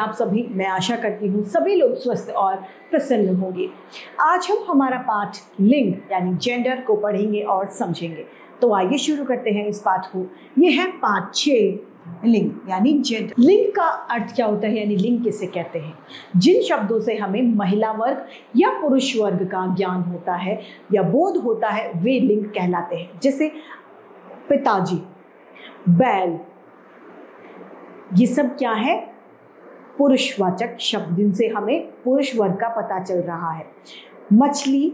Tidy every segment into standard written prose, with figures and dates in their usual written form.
आप सभी, मैं आशा करती हूँ सभी लोग स्वस्थ और प्रसन्न होंगे। आज हम हमारा पाठ लिंग यानी जेंडर को पढ़ेंगे और समझेंगे। तो आइए शुरू करते हैं इस पाठ को। ये है पाठ 6, लिंग यानी जेंडर। लिंग का अर्थ क्या होता है यानी लिंग किसे कहते हैं? जिन शब्दों से हमें महिला वर्ग या पुरुष वर्ग का ज्ञान होता है या बोध होता है वे लिंग कहलाते हैं। जैसे पिताजी, बैल, ये सब क्या है? पुरुषवाचक शब्द जिनसे हमें पुरुष वर्ग का पता चल रहा है। मछली,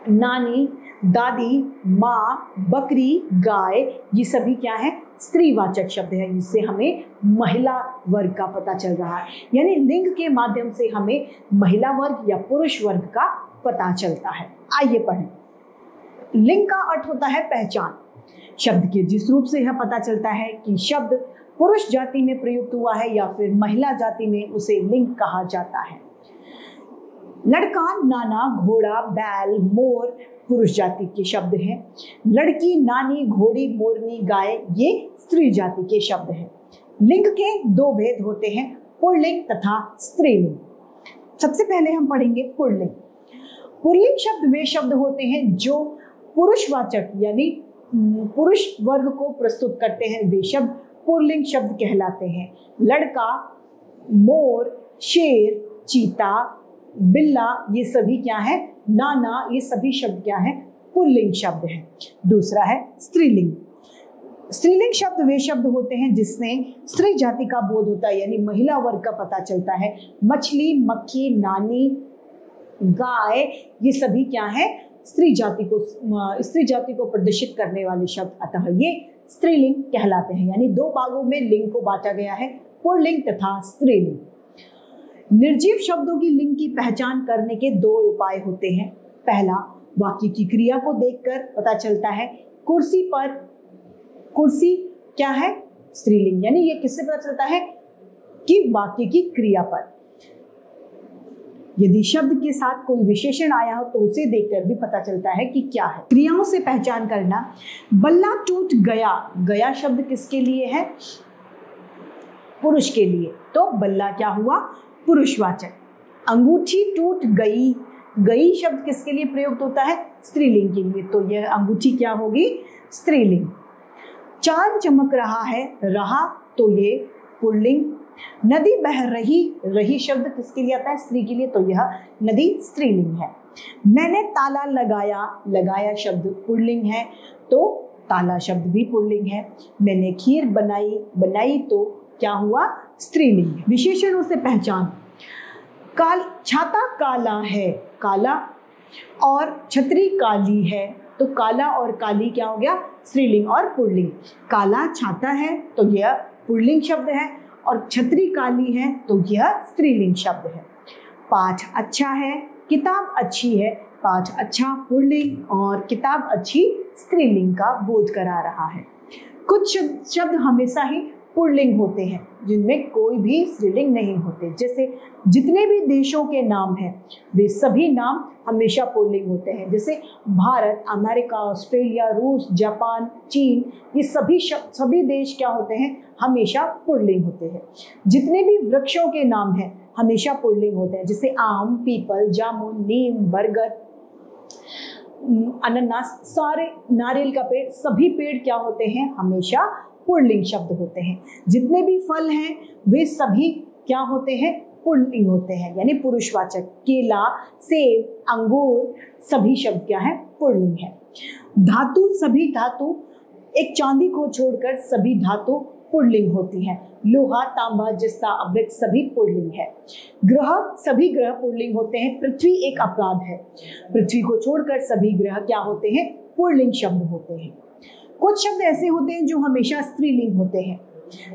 नानी, दादी, माँ, बकरी, गाय, ये सभी क्या है? स्त्रीवाचक शब्द है जिससे हमें महिला वर्ग का पता चल रहा है। यानी लिंग के माध्यम से हमें महिला वर्ग या पुरुष वर्ग का पता चलता है। आइए पढ़ें। लिंग का अर्थ होता है पहचान। शब्द के जिस रूप से यह पता चलता है कि शब्द पुरुष जाति में प्रयुक्त हुआ है या फिर महिला जाति में, उसे लिंग कहा जाता है। लड़का, नाना, घोड़ा, बैल, मोर पुरुष जाति के शब्द हैं। लड़की, नानी, घोड़ी, मोरनी, गाय ये स्त्री जाति के शब्द हैं। लिंग के 2 भेद होते हैं, पुल्लिंग तथा स्त्रीलिंग। सबसे पहले हम पढ़ेंगे पुल्लिंग। पुल्लिंग शब्द वे शब्द होते हैं जो पुरुषवाचक यानी पुरुष वर्ग को प्रस्तुत करते हैं, वे शब्द पुल्लिंग शब्द कहलाते हैं। लड़का, मोर, शेर, चीता, बिल्ला ये सभी क्या है? नाना, ये सभी शब्द क्या है? पुल्लिंग शब्द है। दूसरा है स्त्रीलिंग। स्त्रीलिंग शब्द वे शब्द होते हैं जिसमें स्त्री जाति का बोध होता है यानी महिला वर्ग का पता चलता है। मछली, मक्खी, नानी, गाय ये सभी क्या है? स्त्री जाति को प्रदर्शित करने वाले शब्द, अतः ये स्त्रीलिंग कहलाते हैं। यानी 2 भागों में लिंग को बांटा गया है, पुल्लिंग तथा स्त्रीलिंग। निर्जीव शब्दों की लिंग की पहचान करने के 2 उपाय होते हैं। पहला, वाक्य की क्रिया को देखकर पता चलता है। कुर्सी क्या है? स्त्रीलिंग, यानी ये किससे पता चलता है? कि वाक्य की क्रिया पर। यदि शब्द के साथ कोई विशेषण आया हो तो उसे देखकर भी पता चलता है कि क्या है। क्रियाओं से पहचान करना। बल्ला टूट गया, गया शब्द किसके लिए है? पुरुष के लिए, तो बल्ला क्या हुआ? पुरुषवाचक। अंगूठी टूट गई, गई शब्द किसके लिए प्रयुक्त होता है? स्त्रीलिंग के लिए, तो यह अंगूठी क्या होगी? स्त्रीलिंग। चांद चमक रहा है, रहा, तो ये पुल्लिंग। नदी बह रही, रही शब्द किसके लिए आता है? स्त्री के लिए, तो यह नदी स्त्रीलिंग है। मैंने ताला लगाया, लगाया शब्द पुल्लिंग है, तो ताला शब्द भी पुल्लिंग है। मैंने खीर बनाई, बनाई तो क्या हुआ? स्त्रीलिंग। विशेषणों से पहचान। छाता काला है, काला, और छतरी काली है, तो काला और काली क्या हो गया? स्त्रीलिंग और पुल्लिंग। काला छाता है तो यह पुल्लिंग शब्द है, और छतरी काली है तो यह स्त्रीलिंग शब्द है। पाठ अच्छा है, किताब अच्छी है, पाठ अच्छा पुल्लिंग और किताब अच्छी स्त्रीलिंग का बोध करा रहा है। कुछ शब्द हमेशा ही पुल्लिंग होते हैं जिनमें कोई भी स्त्रीलिंग नहीं होते। जैसे जितने भी देशों के नाम हैं वे सभी नाम हमेशा पुल्लिंग होते हैं। जैसे भारत, अमेरिका, ऑस्ट्रेलिया, रूस, जापान, चीन, ये सभी देश क्या होते हैं? हमेशा पुल्लिंग होते हैं। जितने भी वृक्षों के नाम हैं हमेशा पुल्लिंग होते हैं। जैसे आम, पीपल, जामुन, नीम, बरगद, अनानास, सारे, नारियल का पेड़, सभी पेड़ क्या होते हैं? हमेशा पुल्लिंग शब्द होते हैं। जितने भी फल हैं वे सभी क्या होते हैं? पुल्लिंग होते हैं यानी पुरुषवाचक। केला, सेब, अंगूर सभी शब्द क्या है? पुल्लिंग है। धातु, सभी धातु, एक चांदी को छोड़कर सभी धातु पुल्लिंग होती हैं। लोहा, तांबा, जस्ता, अमृत सभी पुल्लिंग है। ग्रह, सभी ग्रह पुल्लिंग होते हैं। पृथ्वी एक अपराध है, पृथ्वी को छोड़कर सभी ग्रह क्या होते हैं? पुल्लिंग शब्द होते हैं। कुछ शब्द ऐसे होते हैं जो हमेशा स्त्रीलिंग होते हैं।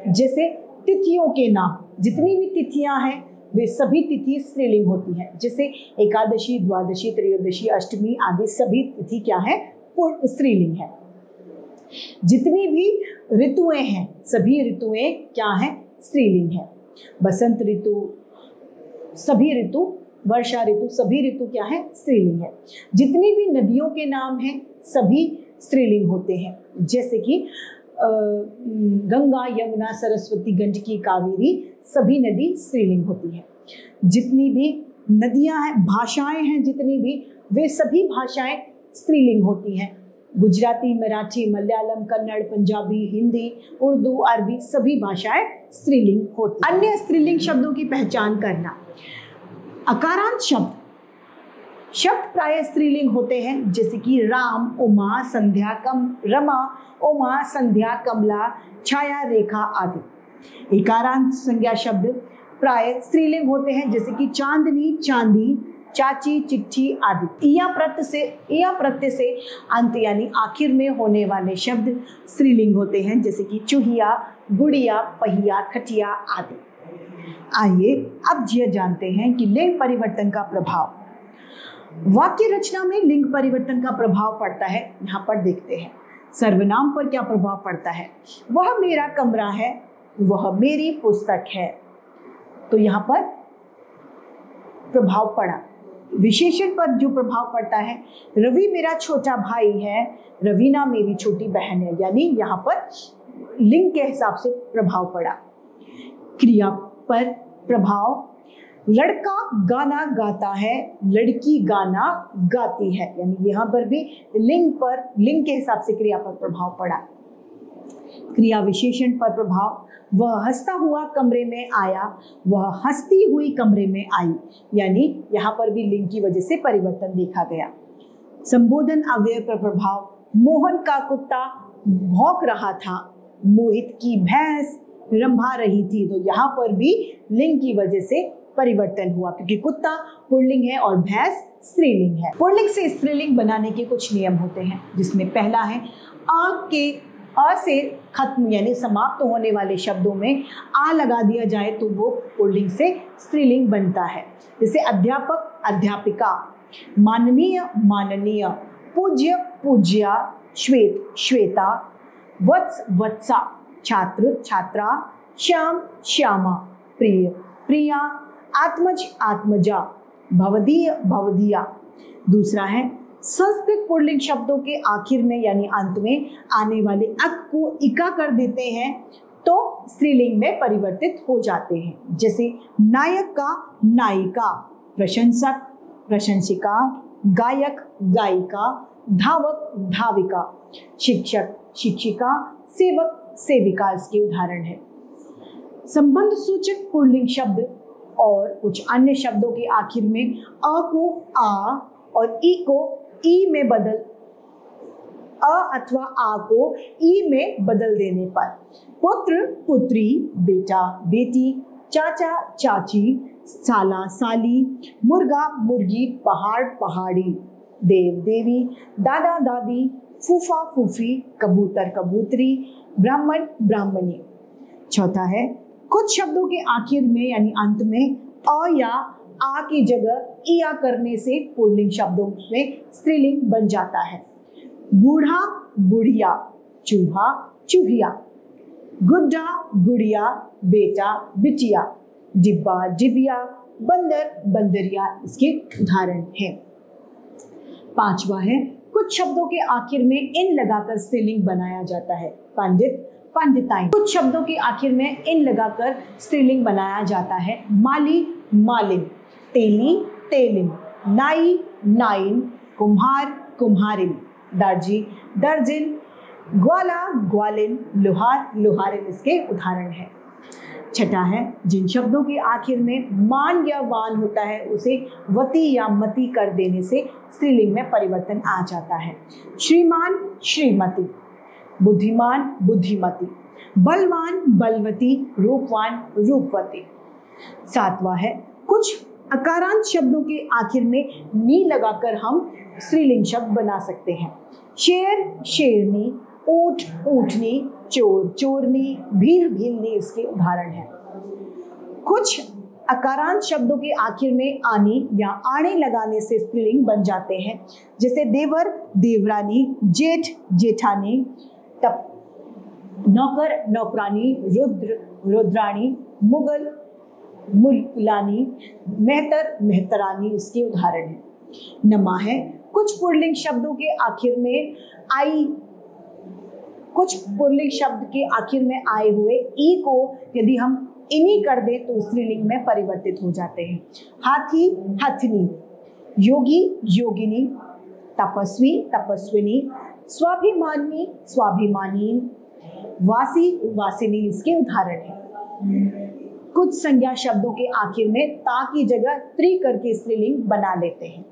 जैसे तिथियों के नाम, जितनी भी तिथियां हैं वे सभी तिथि स्त्रीलिंग होती हैं। जैसे एकादशी, द्वादशी, त्रयोदशी, अष्टमी आदि सभी तिथि क्या है? स्त्रीलिंग है। जितनी भी ऋतुएं हैं सभी ऋतुएं क्या हैं? स्त्रीलिंग है। बसंत ऋतु, सभी ऋतु, वर्षा ऋतु, सभी ऋतु क्या है? स्त्रीलिंग है। जितनी भी नदियों के नाम हैं सभी स्त्रीलिंग होते हैं। जैसे कि गंगा, यमुना, सरस्वती, गंडकी, कावेरी सभी नदी स्त्रीलिंग होती है। जितनी भी नदियां हैं, भाषाएं हैं जितनी भी, वे सभी भाषाएं स्त्रीलिंग होती हैं। गुजराती, मराठी, मलयालम, कन्नड़, पंजाबी, हिंदी, उर्दू, अरबी सभी भाषाएं स्त्रीलिंग होती हैं। अन्य स्त्रीलिंग शब्दों की पहचान करना। अकारांत शब्द प्राय स्त्रीलिंग होते हैं, जैसे कि राम, उमा, संध्या, रमा, उमा, संध्या, कमला, छाया, रेखा आदि। एकारांत संज्ञा शब्द प्राय स्त्रीलिंग होते हैं, जैसे कि चांदनी, चांदी, चाची, चिट्ठी आदि। इया प्रत्यय से अंत यानी आखिर में होने वाले शब्द स्त्रीलिंग होते हैं, जैसे कि चूहिया, गुड़िया, पहिया, खटिया आदि। आइए अब यह जानते हैं कि लिंग परिवर्तन का प्रभाव। वाक्य रचना में लिंग परिवर्तन का प्रभाव पड़ता है। यहाँ पर देखते हैं सर्वनाम पर क्या प्रभाव पड़ता है। वह मेरा कमरा है, वह मेरी पुस्तक है, तो यहाँ पर प्रभाव पड़ा। विशेषण पर जो प्रभाव पड़ता है, रवि मेरा छोटा भाई है, रवीना मेरी छोटी बहन है, यानी यहाँ पर लिंग के हिसाब से प्रभाव पड़ा। क्रिया पर प्रभाव, लड़का गाना गाता है, लड़की गाना गाती है, यानी यहाँ पर भी लिंग के हिसाब से क्रिया पर प्रभाव पड़ा। क्रिया विशेषण पर प्रभाव, वह हंसता हुआ कमरे में आया, वह हंसती हुई कमरे में आई, यानी यहाँ पर भी लिंग की वजह से परिवर्तन देखा गया। संबोधन अव्यय पर प्रभाव, मोहन का कुत्ता भौंक रहा था, मोहित की भैंस रंभा रही थी, तो यहाँ पर भी लिंग की वजह से परिवर्तन हुआ, क्योंकि कुत्ता पुल्लिंग है और भैंस स्त्रीलिंग है। पुल्लिंग से स्त्रीलिंग बनाने के कुछ नियम होते हैं, जिसमें पहला है अ से खत्म यानी समाप्त होने वाले शब्दों में आ लगा दिया जाए तो वो पुल्लिंग से स्त्रीलिंग बनता है। जैसे अध्यापक, अध्यापिका, माननीय, माननीय, पूज्य, पूज्या, श्वेत, श्वेता, वत्स, वत्सा, छात्र, छात्रा, श्याम, श्यामा, प्रिय, प्रिया, आत्मज, आत्मजा, भवदीय, भवदिया। दूसरा है संस्कृत पुल्लिंग शब्दों के आखिर में यानी अंत में आने वाले अक को इका कर देते हैं तो स्त्रीलिंग में परिवर्तित हो जाते हैं। जैसे नायक का नायिका, प्रशंसक, प्रशंसिका, गायक, गायिका, धावक, धाविका, शिक्षक, शिक्षिका, सेवक, सेविका इसके उदाहरण है। संबंध सूचक पुल्लिंग शब्द और कुछ अन्य शब्दों के आखिर में अ को आ और ई को ई में बदल, अ अथवा आ को ई में बदल देने पर पुत्र, पुत्री, बेटा, बेटी, चाचा, चाची, साला, साली, मुर्गा, मुर्गी, पहाड़, पहाड़ी, देव, देवी, दादा, दादी, फूफा, फूफी, कबूतर, कबूतरी, ब्राह्मण, ब्राह्मणी। चौथा है कुछ शब्दों के आखिर में यानी अंत में अ या आ की जगह इया करने से पुल्लिंग शब्दों में स्त्रीलिंग बन जाता है। बूढ़ा, बुढ़िया, चूहा, चूहिया, गुड्डा, गुड़िया, बेटा, बिटिया, डिब्बा, डिबिया, बंदर, बंदरिया इसके उदाहरण हैं। पांचवा है कुछ शब्दों के आखिर में इन लगाकर स्त्रीलिंग बनाया जाता है। पंडित, पंडिताइन। कुछ शब्दों के आखिर में इन लगाकर स्त्रीलिंग बनाया जाता है। माली, मालिन, तेली, तेलिन, नाई, नाइन, कुम्हार, कुम्हारिन, दर्जी, दर्जिन, ग्वाला, ग्वालिन, लोहार, लोहारिन इसके उदाहरण है। छठा है जिन शब्दों के आखिर में मान या वान होता है उसे वती या मती कर देने से स्त्रीलिंग में परिवर्तन आ जाता है। श्रीमान, श्रीमती, बुद्धिमान, बुद्धिमती, बलवान, बलवती, रूपवान, रूपवती। सातवां है कुछ अकारांत शब्दों के आखिर में नी लगाकर हम स्त्रीलिंग शब्द बना सकते हैं। शेर, शेरनी, ऊंट, ऊंटनी, चोर, चोरनी, भील, भीलनी इसके उदाहरण हैं। कुछ अकारांत शब्दों के आखिर में आनी या आने लगाने से स्त्रीलिंग बन जाते हैं, जैसे देवर, देवरानी, जेठ, जेठानी, नौकर, नौकरानी, रुद्र, रुद्राणी, मुगल, मुगलानी, मेहतर, मेहतरानी इसके उदाहरण हैं। नमा है कुछ पुल्लिंग शब्दों के आखिर में आई कुछ पुल्लिंग शब्द के आखिर में आए हुए ई को यदि हम इनी कर दें तो स्त्रीलिंग में परिवर्तित हो जाते हैं। हाथी, हथनी, योगी, योगिनी, तपस्वी, तपस्विनी, स्वाभिमानी, स्वाभिमानी, वासी, वासिनी इसके उदाहरण हैं। कुछ संज्ञा शब्दों के आखिर में ता की जगह त्रि करके स्त्रीलिंग बना लेते हैं।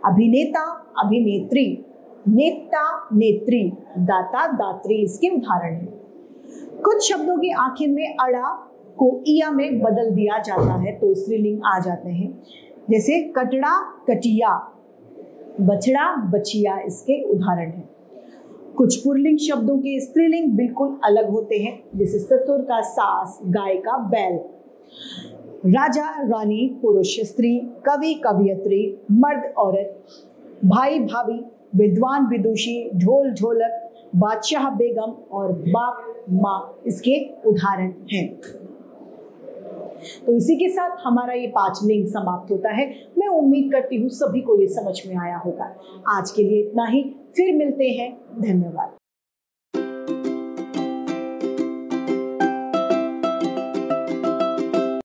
अभिनेता, अभिनेत्री, नेता, नेत्री, दाता, दात्री इसके उदाहरण हैं। कुछ शब्दों के आखिर में अड़ा को इया में बदल दिया जाता है तो स्त्रीलिंग आ जाते हैं, जैसे कटड़ा, कटिया, बछड़ा, बचिया इसके उदाहरण हैं। कुछ पुल्लिंग शब्दों के स्त्रीलिंग बिल्कुल अलग होते हैं, जैसे ससुर का सास, गाय का बैल, राजा, रानी, पुरुष, स्त्री, कवि, कवियत्री, मर्द, औरत, भाई, भाभी, विद्वान, विदुषी, ढोल, ढोलक, बादशाह, बेगम और बाप, माँ इसके उदाहरण हैं। तो इसी के साथ हमारा ये 5 लिंग समाप्त होता है। मैं उम्मीद करती हूँ सभी को ये समझ में आया होगा। आज के लिए इतना ही, फिर मिलते हैं। धन्यवाद।